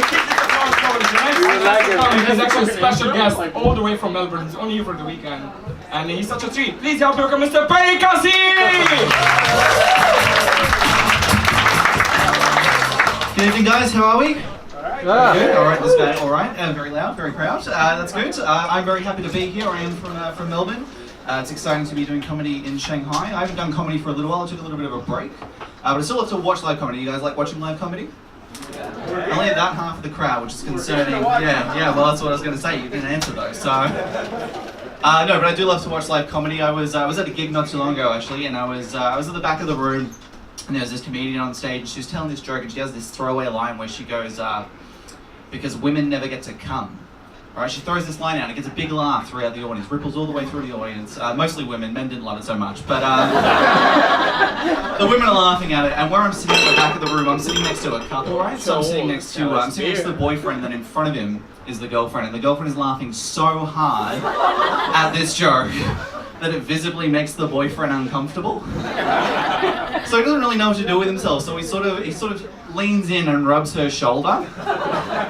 keep this applause going tonight. He's actually a special guest all the way from Melbourne. He's only here for the weekend. And he's such a treat. Please help me welcome Mr. Perri Cassie! Good evening, guys. How are we? Yeah. Good. All right, this guy. All right. Very loud, very proud. That's good. I'm very happy to be here. I am from Melbourne. It's exciting to be doing comedy in Shanghai. I haven't done comedy for a little while. I took a little bit of a break, but I still love to watch live comedy. You guys like watching live comedy? Yeah. Only that half of the crowd, which is concerning. Yeah. Well, that's what I was going to say. You didn't answer though. So. No, but I do love to watch live comedy. I was at a gig not too long ago actually, and I was at the back of the room. And there was this comedian on stage, and she was telling this joke, and she has this throwaway line where she goes, because women never get to come. Right? She throws this line out, and it gets a big laugh throughout the audience, ripples all the way through the audience. Mostly women, men didn't love it so much, but the women are laughing at it. And where I'm sitting at the back of the room, I'm sitting next to a couple, right? So I'm sitting next to the boyfriend, and in front of him is the girlfriend, and the girlfriend is laughing so hard at this joke that it visibly makes the boyfriend uncomfortable. So he doesn't really know what to do with himself, so he sort of leans in and rubs her shoulder,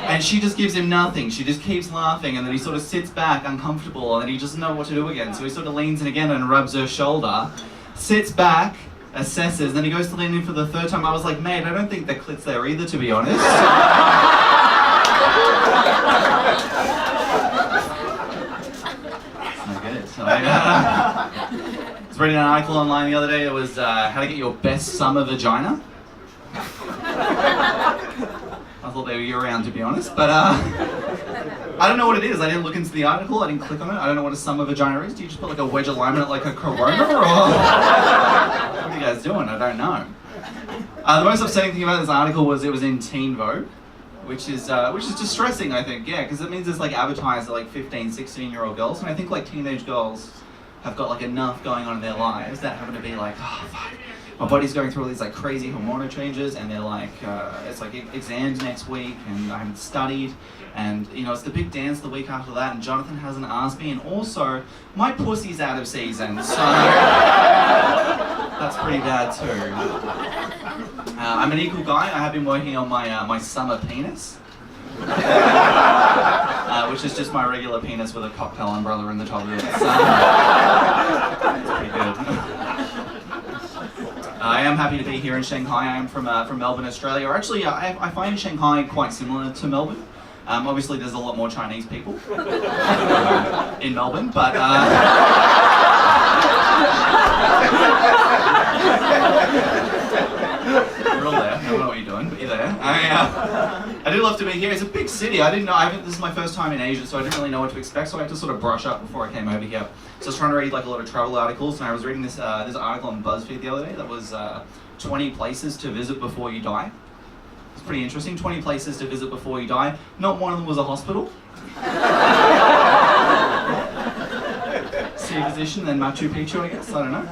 and she just gives him nothing. She just keeps laughing, and then he sort of sits back uncomfortable, and then he doesn't know what to do again, so he sort of leans in again and rubs her shoulder, sits back, assesses, then he goes to lean in for the third time. I was like, mate, I don't think the clit's there either, to be honest. I was reading an article online the other day. It was how to get your best summer vagina. I thought they were year-round, to be honest, but I don't know what it is. I didn't look into the article. I didn't click on it. I don't know what a summer vagina is. Do you just put like a wedge alignment like a Corona, or what are you guys doing? I don't know. The most upsetting thing about this article was it was in Teen Vogue, which is distressing, I think, yeah, because it means it's like advertised at like 15, 16-year-old girls, and I think like teenage girls have got like enough going on in their lives that happen to be like, oh fuck, my body's going through all these like crazy hormonal changes, and they're like, it's like exams next week, and I haven't studied, and you know, it's the big dance the week after that, and Jonathan hasn't asked me, and also, my pussy's out of season, so that's pretty bad too. I'm an equal guy. I have been working on my summer penis, which is just my regular penis with a cocktail umbrella in the top of it. So, it's pretty good. I am happy to be here in Shanghai. I am from Melbourne, Australia. Or actually, I find Shanghai quite similar to Melbourne. Obviously, there's a lot more Chinese people in Melbourne, but. You're all there. I don't know what you're doing, but you're there. I do love to be here. It's a big city. This is my first time in Asia, so I didn't really know what to expect, so I had to sort of brush up before I came over here. So I was trying to read like a lot of travel articles, and I was reading this article on BuzzFeed the other day that was 20 places to visit before you die. It's pretty interesting. 20 places to visit before you die. Not one of them was a hospital. See a physician, then Machu Picchu, I guess. I don't know.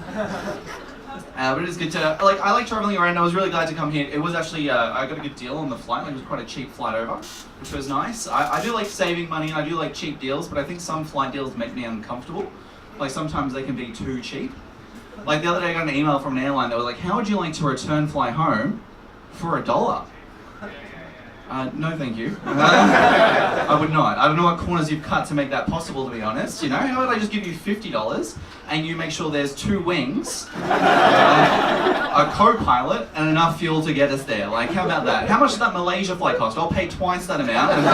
But it is good to, I like traveling around. I was really glad to come here. It was actually, I got a good deal on the flight. It was quite a cheap flight over, which was nice. I do like saving money, and I do like cheap deals, but I think some flight deals make me uncomfortable. Like sometimes they can be too cheap. Like the other day I got an email from an airline that was like, how would you like to return fly home for $1? No thank you. I would not. I don't know what corners you've cut to make that possible, to be honest. You know, how about I just give you $50 and you make sure there's 2 wings, a co-pilot, and enough fuel to get us there. Like, how about that? How much does that Malaysia flight cost? I'll pay twice that amount and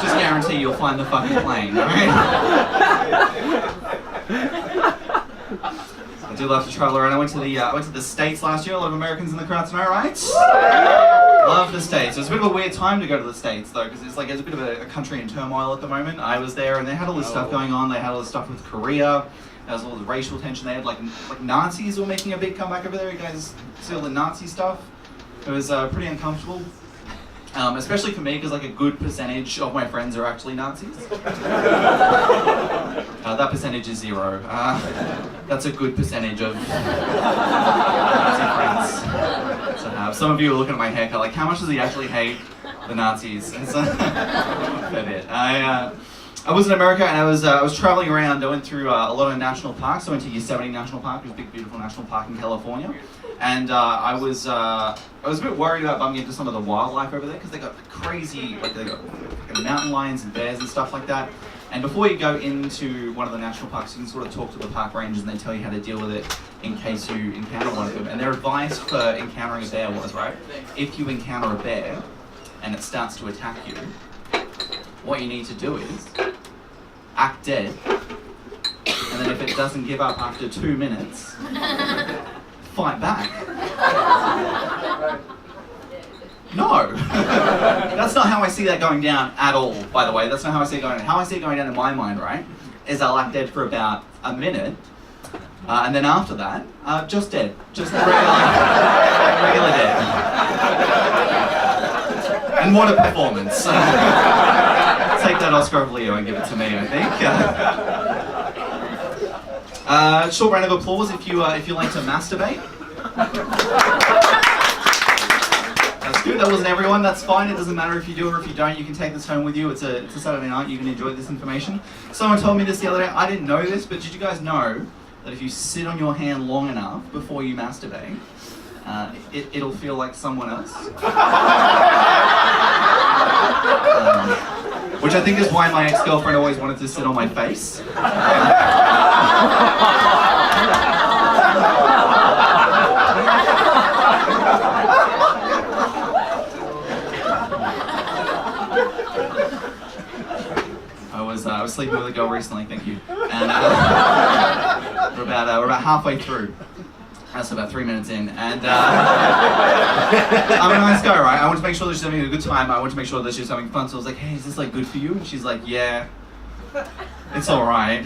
just guarantee you'll find the fucking plane, alright? I do love to travel around. I went to the States last year. A lot of Americans in the crowd tonight, right? Love the States. It was a bit of a weird time to go to the States though, because it's a bit of a country in turmoil at the moment. I was there, and they had all this stuff going on. They had all this stuff with Korea. There was all the racial tension. They had like Nazis were making a big comeback over there. You guys see all the Nazi stuff? It was pretty uncomfortable. Especially for me, because like a good percentage of my friends are actually Nazis. That percentage is 0. That's a good percentage of Nazi friends to have. Some of you are looking at my haircut like, how much does he actually hate the Nazis? It's a fair bit. I was in America and I was traveling around. I went through a lot of national parks. I went to Yosemite National Park, which is a big, beautiful national park in California. And I was a bit worried about bumping into some of the wildlife over there because they got crazy, like they got mountain lions and bears and stuff like that. And before you go into one of the national parks, you can sort of talk to the park rangers and they tell you how to deal with it in case you encounter one of them. And their advice for encountering a bear was, right, if you encounter a bear and it starts to attack you, what you need to do is act dead, and then if it doesn't give up after 2 minutes, fight back. No, that's not how I see that going down at all, by the way. That's not how I see it going down. How I see it going down in my mind, right, is I'll act dead for about a minute, and then after that, just dead. Just regular dead. And what a performance. Take that Oscar of Leo and give it to me, I think. Short round of applause if you like to masturbate. That's good. That wasn't everyone. That's fine. It doesn't matter if you do or if you don't. You can take this home with you. It's a Saturday night. You can enjoy this information. Someone told me this the other day. I didn't know this, but did you guys know that if you sit on your hand long enough before you masturbate, it'll feel like someone else? Which I think is why my ex-girlfriend always wanted to sit on my face. I was sleeping with a girl recently, thank you. And we're about halfway through. That's about 3 minutes in, and I'm a nice guy, right? I want to make sure that she's having a good time. I want to make sure that she's having fun. So I was like, "Hey, is this like good for you?" And she's like, "Yeah, it's all right,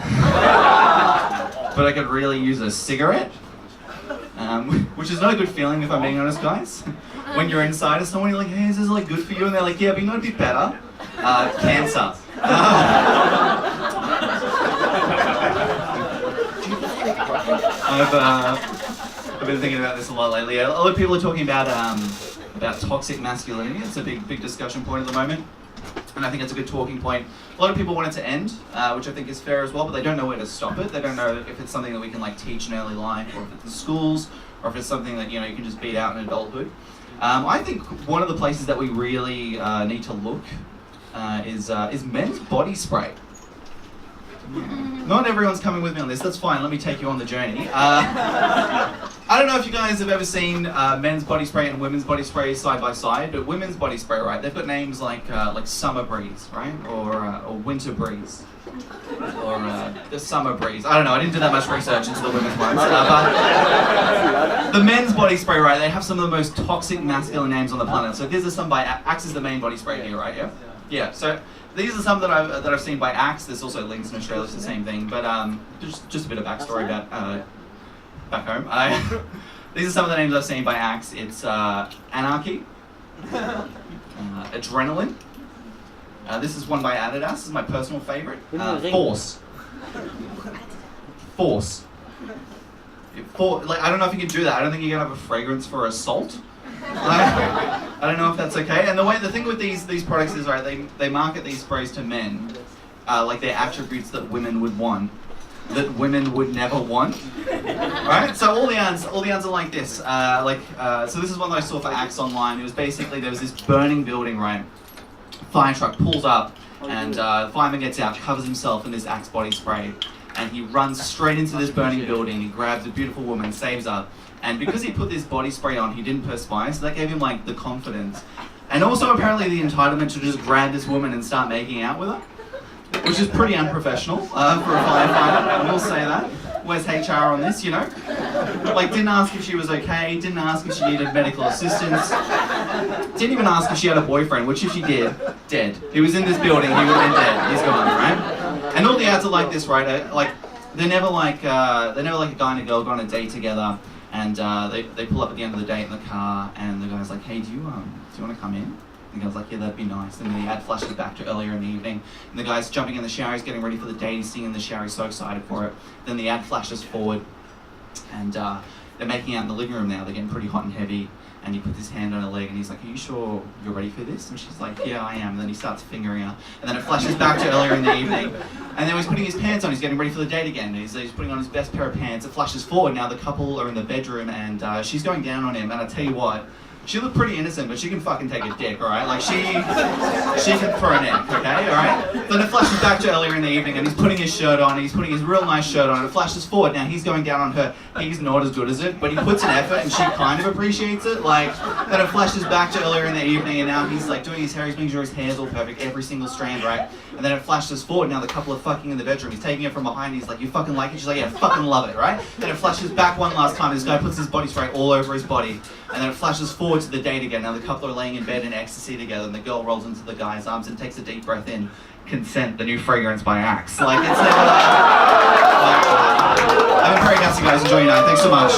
but I could really use a cigarette," which is not a good feeling if I'm being honest, guys. When you're inside of someone, you're like, "Hey, is this like good for you?" And they're like, "Yeah, but you know it'd be better. Cancer." I've been thinking about this a lot lately. A lot of people are talking about toxic masculinity. It's a big discussion point at the moment, and I think it's a good talking point. A lot of people want it to end, which I think is fair as well, but they don't know where to stop it. They don't know if it's something that we can like teach in early life, or if it's in schools, or if it's something that you can just beat out in adulthood. I think one of the places that we really need to look is men's body spray. Not everyone's coming with me on this, that's fine, let me take you on the journey. I don't know if you guys have ever seen men's body spray and women's body spray side by side, but women's body spray, right, they've got names like Summer Breeze, right, or Winter Breeze, or the Summer Breeze. I don't know, I didn't do that much research into the women's ones. But the men's body spray, right, they have some of the most toxic masculine names on the planet. So these are some by Axe is the main body spray here, right, yeah, so these are some that I've seen by Axe. There's also Links in Australia, it's the same thing. But just a bit of backstory about back home. These are some of the names I've seen by Axe. It's Anarchy, Adrenaline. This is one by Adidas. This is my personal favorite. Force. Force. Like I don't know if you can do that. I don't think you can have a fragrance for assault. I don't know if that's okay. And the thing with these products is, right, they market these sprays to men, like they're attributes that women would want, that women would never want. Right? So all the ads are like this. So this is one that I saw for Axe online. It was basically, there was this burning building, right? Fire truck pulls up, and the fireman gets out, covers himself in this Axe body spray, and he runs straight into this burning building. He grabs a beautiful woman, saves her. And because he put this body spray on, he didn't perspire, so that gave him like the confidence. And also apparently the entitlement to just grab this woman and start making out with her. Which is pretty unprofessional for a firefighter, I will say that. Where's HR on this, Like, didn't ask if she was okay, didn't ask if she needed medical assistance, didn't even ask if she had a boyfriend, which if she did, dead. He was in this building, he would have been dead, he's gone, right? And all the ads are like this, right? They're never like a guy and a girl go on a date together. And they pull up at the end of the date in the car, and the guy's like, "Hey, do you want to come in?" And the guy's like, "Yeah, that'd be nice." And then the ad flashes back to earlier in the evening, and the guy's jumping in the shower, he's getting ready for the date, he's sitting in the shower, he's so excited for it. Then the ad flashes forward, and they're making out in the living room now. They're getting pretty hot and heavy, And he puts his hand on her leg and he's like, are you sure you're ready for this? And she's like, yeah, I am. And then he starts fingering her. And then it flashes back to earlier in the evening. And then he's putting his pants on, he's getting ready for the date again. He's putting on his best pair of pants. It flashes forward, now the couple are in the bedroom and she's going down on him. And I tell you what, she looked pretty innocent, but she can fucking take a dick, alright? Like, she can throw an egg, okay, alright? Then it flashes back to earlier in the evening, and he's putting his shirt on, he's putting his real nice shirt on, and it flashes forward. Now, he's going down on her. He's not as good as it, but he puts an effort, and she kind of appreciates it. Like, then it flashes back to earlier in the evening, and now he's, like, doing his hair, he's making sure his hair's all perfect, every single strand, right? And then it flashes forward, now the couple are fucking in the bedroom. He's taking her from behind, he's like, you fucking like it? She's like, yeah, fucking love it, right? Then it flashes back one last time, this guy puts his body spray all over his body, and then it flashes forward to the date again. Now the couple are laying in bed in ecstasy together, and the girl rolls into the guy's arms and takes a deep breath in. Consent, the new fragrance by Axe. Like, it's never like, I've been Perri Cassie, guys. Enjoy your night. Thanks so much.